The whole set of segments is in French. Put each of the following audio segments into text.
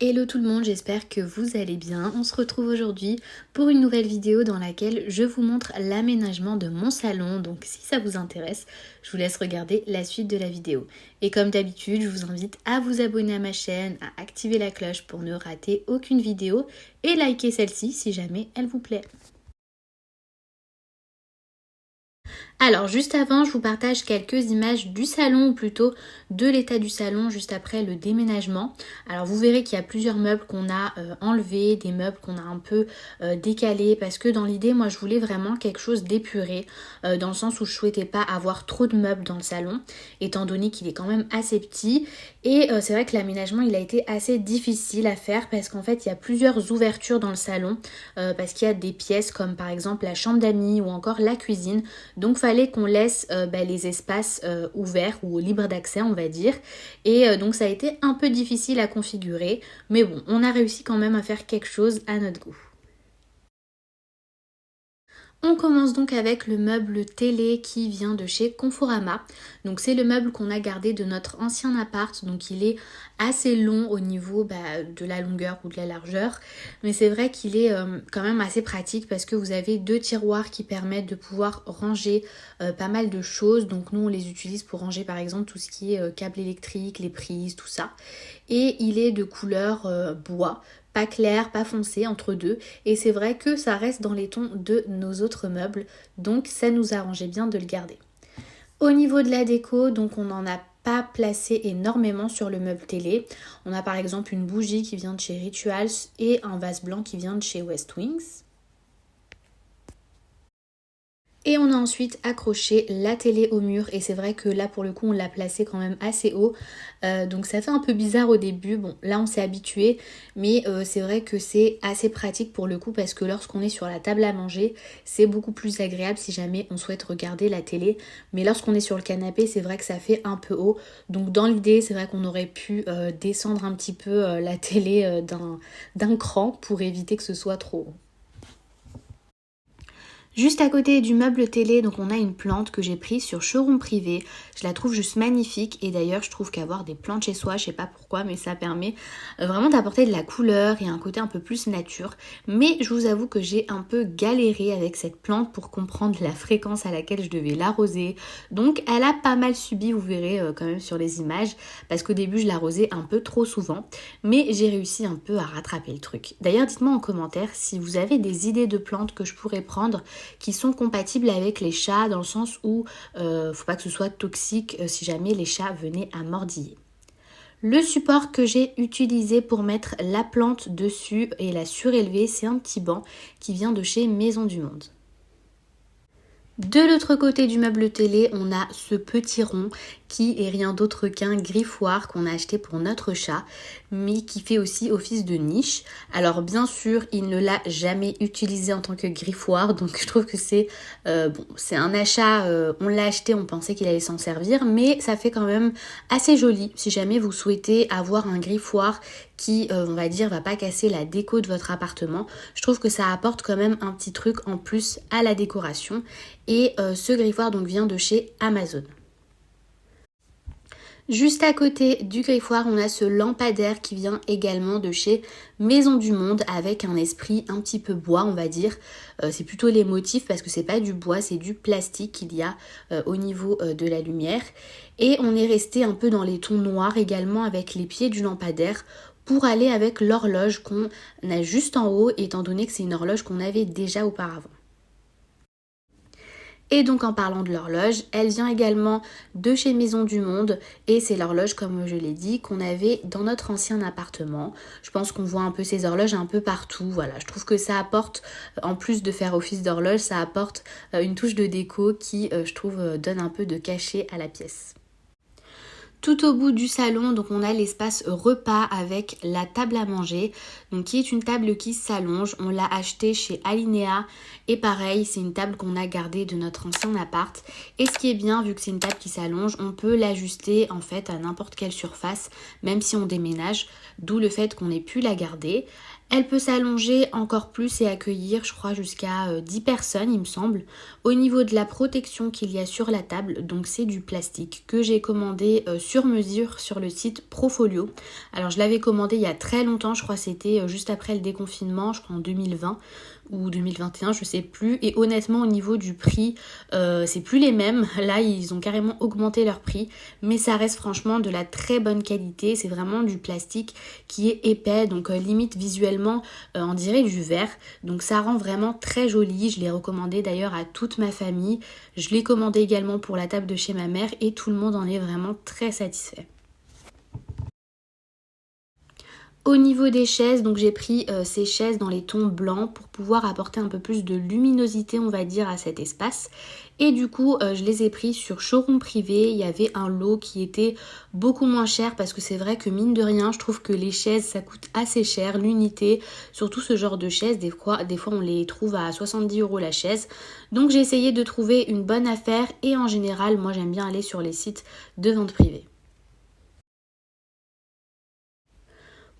Hello tout le monde, j'espère que vous allez bien. On se retrouve aujourd'hui pour une nouvelle vidéo dans laquelle je vous montre l'aménagement de mon salon. Donc si ça vous intéresse, je vous laisse regarder la suite de la vidéo. Et comme d'habitude, je vous invite à vous abonner à ma chaîne, à activer la cloche pour ne rater aucune vidéo et liker celle-ci si jamais elle vous plaît. Alors juste avant, je vous partage quelques images du salon, ou plutôt de l'état du salon juste après le déménagement. Alors vous verrez qu'il y a plusieurs meubles qu'on a enlevés, des meubles qu'on a un peu décalés, parce que dans l'idée, moi je voulais vraiment quelque chose d'épuré, dans le sens où je souhaitais pas avoir trop de meubles dans le salon, étant donné qu'il est quand même assez petit. Et c'est vrai que l'aménagement il a été assez difficile à faire, parce qu'en fait il y a plusieurs ouvertures dans le salon, parce qu'il y a des pièces comme par exemple la chambre d'amis ou encore la cuisine. Donc fallait qu'on laisse les espaces ouverts ou libres d'accès on va dire. Et donc ça a été un peu difficile à configurer. Mais bon, on a réussi quand même à faire quelque chose à notre goût. On commence donc avec le meuble télé qui vient de chez Conforama. Donc c'est le meuble qu'on a gardé de notre ancien appart. Donc il est assez long au niveau de la longueur ou de la largeur. Mais c'est vrai qu'il est quand même assez pratique parce que vous avez deux tiroirs qui permettent de pouvoir ranger pas mal de choses. Donc nous on les utilise pour ranger par exemple tout ce qui est câble électrique, les prises, tout ça. Et il est de couleur bois. Pas clair, pas foncé, entre deux. Et c'est vrai que ça reste dans les tons de nos autres meubles. Donc ça nous arrangeait bien de le garder. Au niveau de la déco, donc on n'en a pas placé énormément sur le meuble télé. On a par exemple une bougie qui vient de chez Rituals et un vase blanc qui vient de chez West Wings. Et on a ensuite accroché la télé au mur et c'est vrai que là pour le coup on l'a placé quand même assez haut. Donc ça fait un peu bizarre au début. Bon là on s'est habitué mais c'est vrai que c'est assez pratique pour le coup parce que lorsqu'on est sur la table à manger c'est beaucoup plus agréable si jamais on souhaite regarder la télé. Mais lorsqu'on est sur le canapé c'est vrai que ça fait un peu haut. Donc dans l'idée c'est vrai qu'on aurait pu descendre un petit peu la télé d'un cran pour éviter que ce soit trop haut. Juste à côté du meuble télé, donc on a une plante que j'ai prise sur showroom privé. Je la trouve juste magnifique et d'ailleurs je trouve qu'avoir des plantes chez soi, je sais pas pourquoi, mais ça permet vraiment d'apporter de la couleur et un côté un peu plus nature. Mais je vous avoue que j'ai un peu galéré avec cette plante pour comprendre la fréquence à laquelle je devais l'arroser. Donc elle a pas mal subi, vous verrez quand même sur les images, parce qu'au début je l'arrosais un peu trop souvent. Mais j'ai réussi un peu à rattraper le truc. D'ailleurs dites-moi en commentaire si vous avez des idées de plantes que je pourrais prendre qui sont compatibles avec les chats dans le sens où faut pas que ce soit toxique si jamais les chats venaient à mordiller. Le support que j'ai utilisé pour mettre la plante dessus et la surélever, c'est un petit banc qui vient de chez Maison du Monde. De l'autre côté du meuble télé, on a ce petit rond qui est rien d'autre qu'un griffoir qu'on a acheté pour notre chat, mais qui fait aussi office de niche. Alors bien sûr, il ne l'a jamais utilisé en tant que griffoir, donc je trouve que c'est c'est un achat, on l'a acheté, on pensait qu'il allait s'en servir, mais ça fait quand même assez joli si jamais vous souhaitez avoir un griffoir qui, on va dire, va pas casser la déco de votre appartement. Je trouve que ça apporte quand même un petit truc en plus à la décoration. Et ce griffoir donc vient de chez Amazon. Juste à côté du griffoir, on a ce lampadaire qui vient également de chez Maison du Monde avec un esprit un petit peu bois, on va dire. C'est plutôt les motifs parce que c'est pas du bois, c'est du plastique qu'il y a au niveau de la lumière. Et on est resté un peu dans les tons noirs également avec les pieds du lampadaire pour aller avec l'horloge qu'on a juste en haut, étant donné que c'est une horloge qu'on avait déjà auparavant. Et donc en parlant de l'horloge, elle vient également de chez Maison du Monde et c'est l'horloge comme je l'ai dit qu'on avait dans notre ancien appartement. Je pense qu'on voit un peu ces horloges un peu partout, voilà. Je trouve que ça apporte, en plus de faire office d'horloge, ça apporte une touche de déco qui je trouve donne un peu de cachet à la pièce. Tout au bout du salon, donc on a l'espace repas avec la table à manger, donc qui est une table qui s'allonge. On l'a achetée chez Alinea et pareil, c'est une table qu'on a gardée de notre ancien appart. Et ce qui est bien, vu que c'est une table qui s'allonge, on peut l'ajuster en fait à n'importe quelle surface, même si on déménage, d'où le fait qu'on ait pu la garder. Elle peut s'allonger encore plus et accueillir, je crois, jusqu'à 10 personnes, il me semble. Au niveau de la protection qu'il y a sur la table, donc c'est du plastique que j'ai commandé sur mesure sur le site Profolio. Alors je l'avais commandé il y a très longtemps, je crois que c'était juste après le déconfinement, je crois en 2020 ou 2021, je sais plus. Et honnêtement, au niveau du prix, c'est plus les mêmes. Là, ils ont carrément augmenté leur prix, mais ça reste franchement de la très bonne qualité. C'est vraiment du plastique qui est épais, donc limite visuellement, on dirait du verre. Donc ça rend vraiment très joli. Je l'ai recommandé d'ailleurs à toute ma famille. Je l'ai commandé également pour la table de chez ma mère et tout le monde en est vraiment très satisfait. Au niveau des chaises, donc j'ai pris ces chaises dans les tons blancs pour pouvoir apporter un peu plus de luminosité, on va dire, à cet espace. Et du coup, je les ai pris sur Showroom Privé. Il y avait un lot qui était beaucoup moins cher parce que c'est vrai que mine de rien, je trouve que les chaises, ça coûte assez cher, l'unité. Surtout ce genre de chaises, des fois on les trouve à 70 € la chaise. Donc j'ai essayé de trouver une bonne affaire et en général, moi j'aime bien aller sur les sites de vente privée.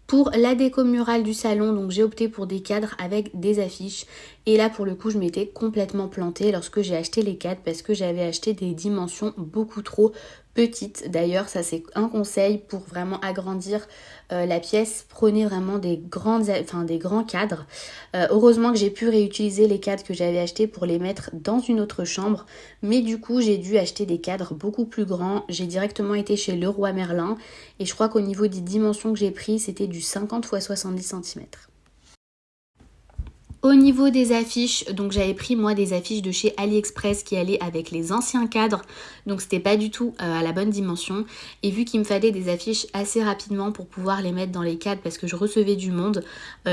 Pour la déco murale du salon, donc j'ai opté pour des cadres avec des affiches. Et là pour le coup je m'étais complètement plantée lorsque j'ai acheté les cadres parce que j'avais acheté des dimensions beaucoup trop petites. D'ailleurs ça c'est un conseil pour vraiment agrandir la pièce. Prenez vraiment des grands cadres. Heureusement que j'ai pu réutiliser les cadres que j'avais achetés pour les mettre dans une autre chambre. Mais du coup j'ai dû acheter des cadres beaucoup plus grands. J'ai directement été chez Leroy Merlin. Et je crois qu'au niveau des dimensions que j'ai pris, c'était du 50 x 70 cm. Au niveau des affiches, donc j'avais pris moi des affiches de chez AliExpress qui allaient avec les anciens cadres, donc c'était pas du tout à la bonne dimension. Et vu qu'il me fallait des affiches assez rapidement pour pouvoir les mettre dans les cadres parce que je recevais du monde,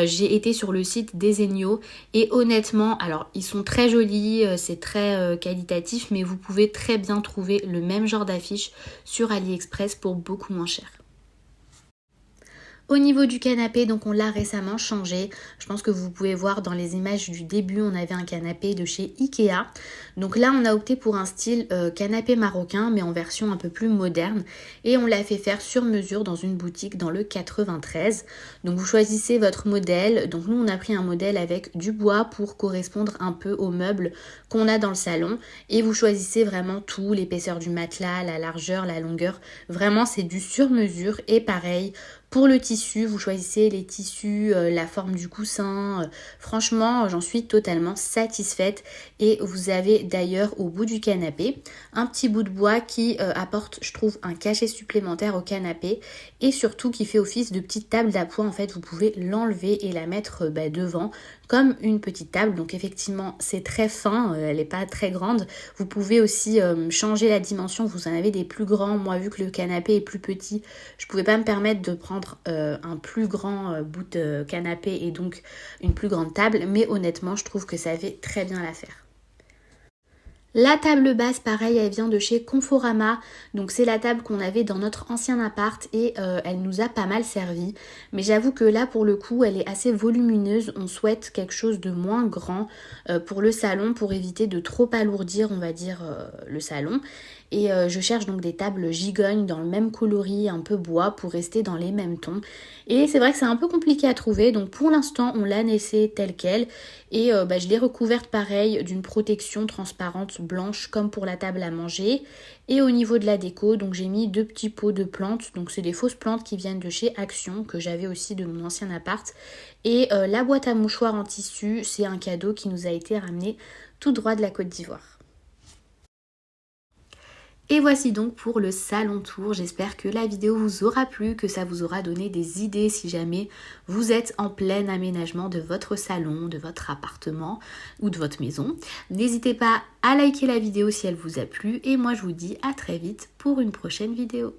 j'ai été sur le site Desenio et honnêtement, alors ils sont très jolis, c'est très qualitatif, mais vous pouvez très bien trouver le même genre d'affiches sur AliExpress pour beaucoup moins cher. Au niveau du canapé, donc on l'a récemment changé. Je pense que vous pouvez voir dans les images du début, on avait un canapé de chez Ikea. Donc là, on a opté pour un style canapé marocain, mais en version un peu plus moderne. Et on l'a fait faire sur mesure dans une boutique dans le 93. Donc vous choisissez votre modèle. Donc nous, on a pris un modèle avec du bois pour correspondre un peu aux meubles qu'on a dans le salon. Et vous choisissez vraiment tout, l'épaisseur du matelas, la largeur, la longueur. Vraiment, c'est du sur mesure. Et pareil, pour le tissu, vous choisissez les tissus, la forme du coussin. Franchement, j'en suis totalement satisfaite. Et vous avez d'ailleurs au bout du canapé un petit bout de bois qui apporte, je trouve, un cachet supplémentaire au canapé. Et surtout qui fait office de petite table d'appoint. En fait, vous pouvez l'enlever et la mettre devant comme une petite table. Donc effectivement, c'est très fin, elle n'est pas très grande. Vous pouvez aussi changer la dimension. Vous en avez des plus grands. Moi, vu que le canapé est plus petit, je ne pouvais pas me permettre de prendre un plus grand bout de canapé et donc une plus grande table, mais honnêtement je trouve que ça fait très bien l'affaire. La table basse, pareil, elle vient de chez Conforama. Donc c'est la table qu'on avait dans notre ancien appart et elle nous a pas mal servi. Mais j'avoue que là, pour le coup, elle est assez volumineuse. On souhaite quelque chose de moins grand pour le salon pour éviter de trop alourdir, on va dire, le salon. Et je cherche donc des tables gigognes dans le même coloris, un peu bois, pour rester dans les mêmes tons. Et c'est vrai que c'est un peu compliqué à trouver. Donc pour l'instant, on l'a laissée telle qu'elle. Et je l'ai recouverte pareil d'une protection transparente blanche comme pour la table à manger. Et au niveau de la déco, donc j'ai mis 2 petits pots de plantes. Donc c'est des fausses plantes qui viennent de chez Action, que j'avais aussi de mon ancien appart. Et la boîte à mouchoirs en tissu, c'est un cadeau qui nous a été ramené tout droit de la Côte d'Ivoire. Et voici donc pour le salon tour. J'espère que la vidéo vous aura plu, que ça vous aura donné des idées si jamais vous êtes en plein aménagement de votre salon, de votre appartement ou de votre maison. N'hésitez pas à liker la vidéo si elle vous a plu et moi je vous dis à très vite pour une prochaine vidéo.